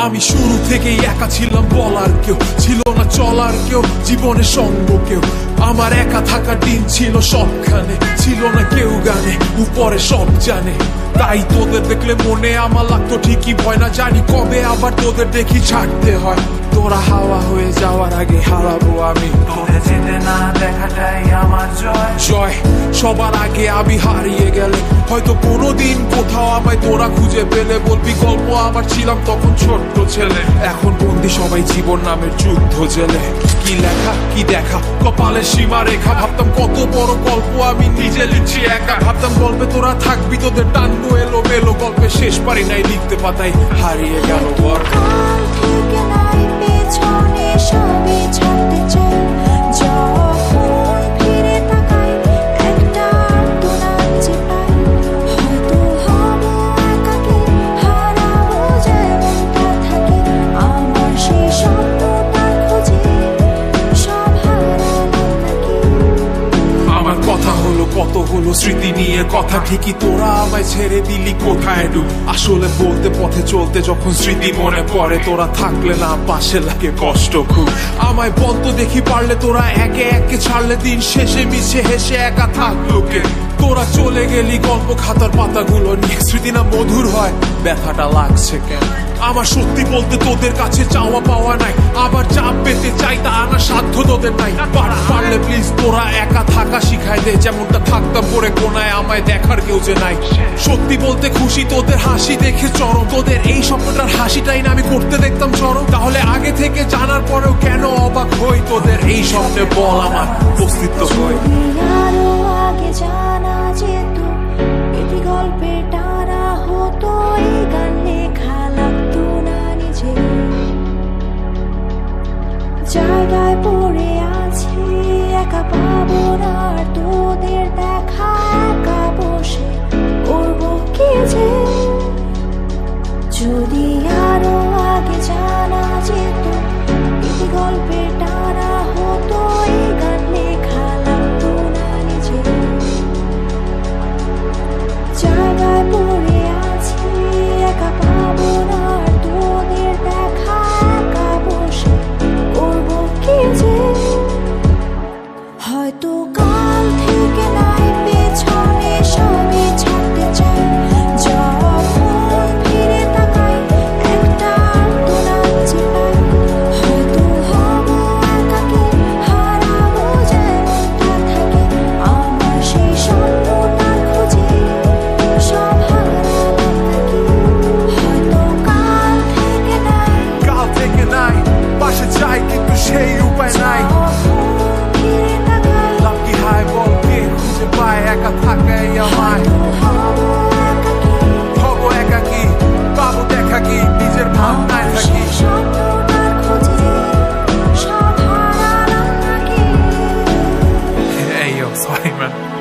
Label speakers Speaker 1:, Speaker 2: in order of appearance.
Speaker 1: আমি শুরু থেকেই একা ছিলাম, বলার কেউ ছিল না, চলার কেউ, জীবনে সঙ্গ কেউ। আমার একা থাকার দিন ছিল সবখানে, ছিল না কেউ গানে, উপরে সব জানে। তাই তোদের দেখলে মনে আমার লাগতো ঠিকই ভয়, না জানি কবে আবার তোদের দেখি ছাড়তে হয়। তোরা হাওয়া হয়ে যাওয়ার আগে হারাবো আমি,
Speaker 2: তোদের যেতে না দেখাটাই আমার জয়।
Speaker 1: জয় সবার আগে আমি হারিয়ে গেলে হয়তো কোনোদিন কোথাও আমায় তোরা খুঁজে পেলে বলবি গল্প আমার ছিলাম তখন ছোট্ট ছেলে। এখন বন্দি সবাই জীবন নামের যুদ্ধ জেলে। কি লেখা কি দেখা কপালের সীমা রেখা, ভাবতাম কত বড় গল্প আমি নিজে লিখছি একা। ভাবতাম গল্পে তোরা থাকবি, তোদের টানবো এলো মেলো, গল্পের শেষ পারি নাই লিখতে, পাতায় হারিয়ে গেল বল।
Speaker 3: সবই ছাড়তে চাই, যখন ফিরে তাকাই একটা আর্তনাদ যে পাই। হয়তো হব একাকী, হারাবো যেমনটা থাকে, আমার সেই স্বপ্নটার খোঁজে সব হারালাম নাকি।
Speaker 1: আমার কথা হলো কত হলো স্মৃতি নিয়ে কথা, ঠিকই তোরা আমায় ছেড়ে দিলি কোথায় ডুব। আসলে বলতে পথে চলতে যখন স্মৃতি মনে পড়ে, তোরা থাকলে না পাশে লাগে কষ্ট খুব। আমায় বলতো দেখি পারলে তোরা একে একে ছাড়লে, দিন শেষে মিশে হেসে একা থাকলো কে। তোরা চলে গেলি গল্প খাতার পাতাগুলো নিয়ে, স্মৃতি না মধুর হয়, ব্যথাটা লাগছে কেন। আমার সত্যি বলতে তোদের কাছে চাওয়া পাওয়া নাই, আবার চাপ পেতে চাই তা আনা সাধ্য তোদের নাই। পারলে প্লিজ তোরা একা থাকা শিখাই দে, যেমনটা থাকতাম পরে কোনায় আমায় দেখার কেউ যে নাই। সত্যি বলতে খুশি তোদের হাসি দেখে চরম, তোদের এই স্বপ্নটার হাসিটাই না আমি করতে দেখতাম চরম। তাহলে আগে থেকে জানার পরেও কেন অবাক হই তোদের এই স্বপ্নে, বল আমার অস্তিত্ব হই।
Speaker 3: আরো আগে জানা যেত, ইতি গল্পে টানা হতো, এই গান লেখা লাগতো না নিজে। জায়গায় পড়ে আছি একা, পাবো না আর তোদের দেখা, একা বসে করবো কি যে। যদি আরো আগে জানা যেত, ইতি গল্পে টানা হতো, এই গান লেখা লাগতো না নিজে। জায়গায় পড়ে আছি একা, পাবো না আর তোদের দেখা, একা বসে করবো কি যে। হয়তো কাল থেকে নাই পেছনে সবই ছাড়তে চাই, যখন ফিরে তাকাই একটা আর্তনাদ যে পাই। হয়তো হব একাকী, হারাবো যেমনটা থাকে, আমার সেই স্বপ্নটার খোঁজে সব হারালাম নাকি। হয়তো কাল থেকে নাই,
Speaker 1: কাল থেকে নাই, পাশে চাই কিন্তু সেই উপায় নাই।
Speaker 3: ফিরে তাকাই
Speaker 1: লাভ কি হায় বল, কে খুঁজে পায় একা থাকাই আমায়।
Speaker 3: হব একাকী,
Speaker 1: হব একাকি, পাবো দেখা কি নিজের ভাবনায় থাকি।
Speaker 3: স্বপ্নটার খোঁজে সব হারালাম নাকি।
Speaker 1: Hey yo, sorry man.